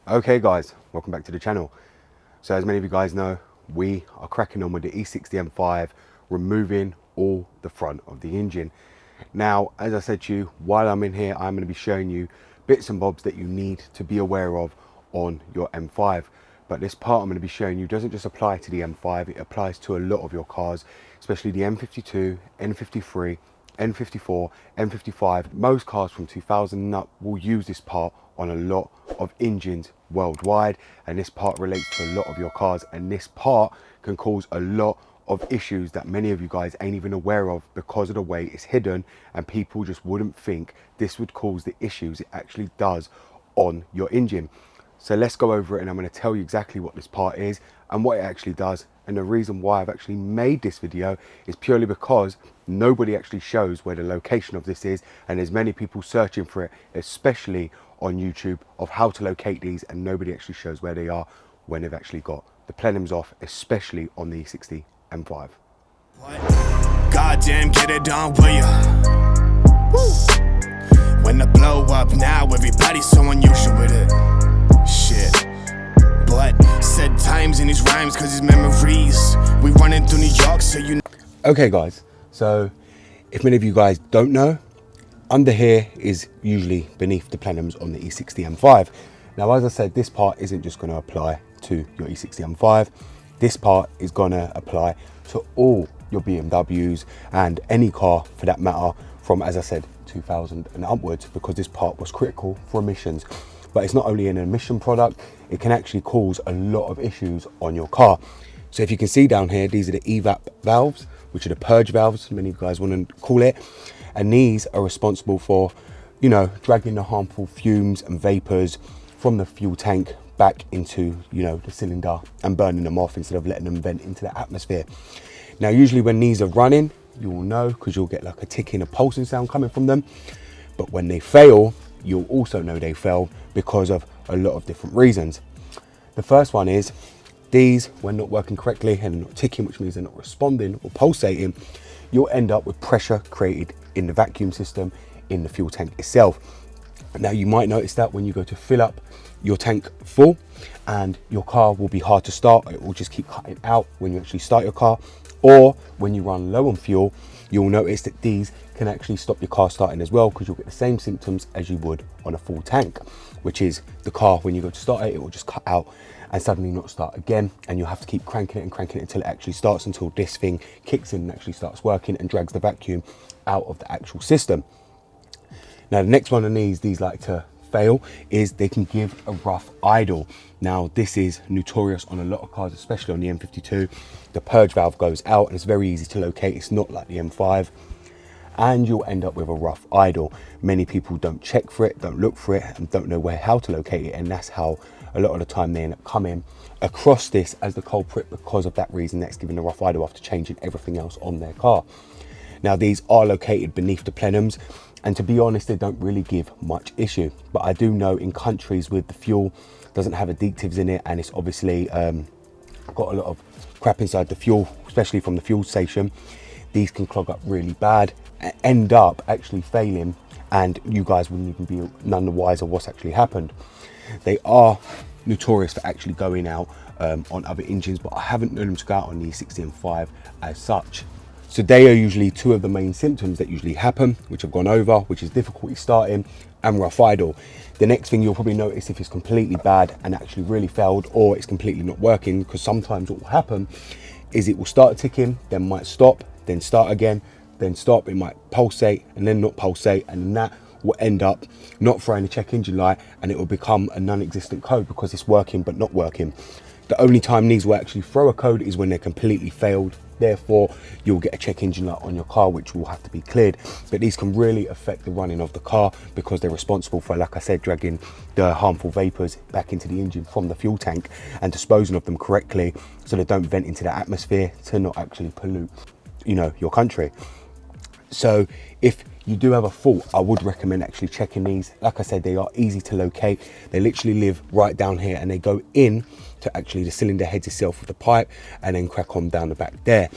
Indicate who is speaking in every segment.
Speaker 1: Okay guys, welcome back to the channel. So as many of you guys know, we are cracking on with the E60 M5, removing all the front of the engine. Now, as I said to you, while I'm in here, I'm going to be showing you bits and bobs that you need to be aware of on your M5. But this part I'm going to be showing you doesn't just apply to the M5, it applies to a lot of your cars, especially the M52, N53, N54, N55. Most cars from 2000 and up will use this part on a lot of engines worldwide, and this part relates to a lot of your cars, and this part can cause a lot of issues that many of you guys ain't even aware of because of the way it's hidden, and people just wouldn't think this would cause the issues it actually does on your engine. So let's go over it, and I'm going to tell you exactly what this part is and what it actually does. And the reason why I've actually made this video is purely because nobody actually shows where the location of this is, and there's many people searching for it, especially on YouTube, of how to locate these, and nobody actually shows where they are when they've actually got the plenums off, especially on the E60 M5.
Speaker 2: Goddamn, get it done, will ya? Woo. When the blow up now, everybody's so unusual with it. Shit. But said times in his rhymes, cause his memories. We running through New York, so you know.
Speaker 1: Okay guys, so if many of you guys don't know, under here is usually beneath the plenums on the E60 M5. Now, as I said, this part isn't just going to apply to your E60 M5. This part is going to apply to all your BMWs and any car for that matter from, as I said, 2000 and upwards, because this part was critical for emissions. But it's not only an emission product, it can actually cause a lot of issues on your car. So if you can see down here, these are the EVAP valves, which are the purge valves, many of you guys want to call it. And these are responsible for, you know, dragging the harmful fumes and vapors from the fuel tank back into, you know, the cylinder and burning them off instead of letting them vent into the atmosphere. Now, usually when these are running, you will know because you'll get like a ticking, a pulsing sound coming from them. But when they fail, you'll also know they fail because of a lot of different reasons. The first one is these, when not working correctly and not ticking, which means they're not responding or pulsating, you'll end up with pressure created in the vacuum system in the fuel tank itself. Now, you might notice that when you go to fill up your tank full, and your car will be hard to start, it will just keep cutting out when you actually start your car, or when you run low on fuel, you'll notice that these can actually stop your car starting as well, because you'll get the same symptoms as you would on a full tank, which is the car, when you go to start it, it will just cut out and suddenly not start again, and you'll have to keep cranking it until it actually starts, until this thing kicks in and actually starts working and drags the vacuum out of the actual system. Now, the next one of these like to fail is they can give a rough idle. Now, this is notorious on a lot of cars, especially on the M52. The purge valve goes out and it's very easy to locate. It's not like the M5, and you'll end up with a rough idle. Many people don't check for it, don't look for it, and don't know how to locate it, and that's how a lot of the time they end up coming across this as the culprit, because of that reason that's giving a rough idle after changing everything else on their car. Now, these are located beneath the plenums, and to be honest, they don't really give much issue. But I do know in countries with the fuel doesn't have additives in it, and it's obviously got a lot of crap inside the fuel, especially from the fuel station, these can clog up really bad and end up actually failing, and you guys wouldn't even be none the wiser what's actually happened. They are notorious for actually going out on other engines, but I haven't known them to go out on the E60 M5 as such. So they are usually two of the main symptoms that usually happen, which I've gone over, which is difficulty starting and rough idle. The next thing you'll probably notice if it's completely bad and actually really failed, or it's completely not working, because sometimes what will happen is it will start ticking, then might stop, then start again, then stop, it might pulsate and then not pulsate, and then that will end up not throwing a check engine light, and it will become a non-existent code because it's working but not working. The only time these will actually throw a code is when they're completely failed. Therefore, you'll get a check engine light on your car, which will have to be cleared. But these can really affect the running of the car, because they're responsible for, like I said, dragging the harmful vapors back into the engine from the fuel tank and disposing of them correctly so they don't vent into the atmosphere to not actually pollute, you know, your country. So if you do have a fault, I would recommend actually checking these. Like I said, they are easy to locate. They literally live right down here, and they go in to actually the cylinder heads itself with the pipe and then crack on down the back there.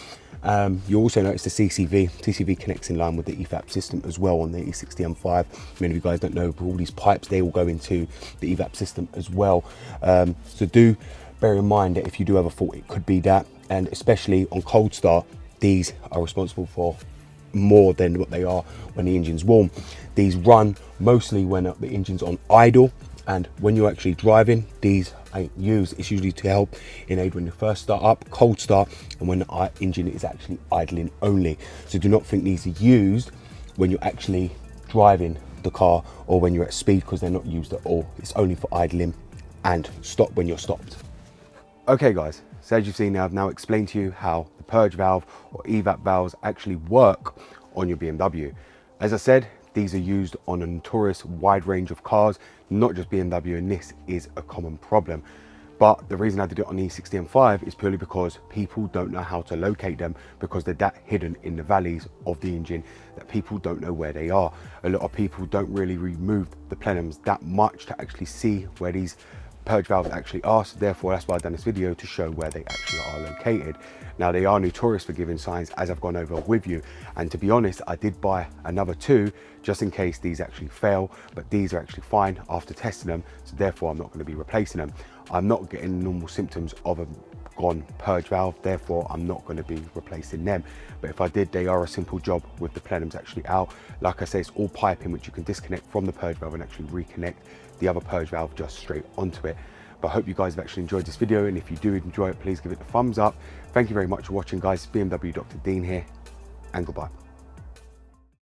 Speaker 1: You'll also notice the TCV connects in line with the EVAP system as well on the E60 M5. Many of you guys don't know, but all these pipes, they all go into the EVAP system as well. So do bear in mind that if you do have a fault, it could be that. And especially on cold start, these are responsible for more than what they are when the engine's warm. These run mostly when the engine's on idle, and when you're actually driving, these ain't used. It's usually to help in aid when you first start up, cold start, and when the engine is actually idling only. So do not think these are used when you're actually driving the car or when you're at speed, because they're not used at all. It's only for idling and stop when you're stopped. Okay guys, so as you've seen now, I've now explained to you how the purge valve or EVAP valves actually work on your BMW. As I said, these are used on a notorious wide range of cars, not just BMW, and this is a common problem. But the reason I did it on the E60 M5 is purely because people don't know how to locate them, because they're that hidden in the valleys of the engine that people don't know where they are. A lot of people don't really remove the plenums that much to actually see where these purge valves actually are. So therefore, that's why I've done this video, to show where they actually are located. Now, they are notorious for giving signs, as I've gone over with you, and to be honest, I did buy another two just in case these actually fail, but these are actually fine after testing them, so therefore I'm not going to be replacing them. I'm not getting normal symptoms of a gone purge valve, therefore I'm not going to be replacing them. But if I did, they are a simple job with the plenums actually out. Like I say, it's all piping which you can disconnect from the purge valve and actually reconnect the other purge valve just straight onto it. But I hope you guys have actually enjoyed this video, and if you do enjoy it, please give it a thumbs up. Thank you very much for watching guys. BMW Dr. Dean here, and goodbye.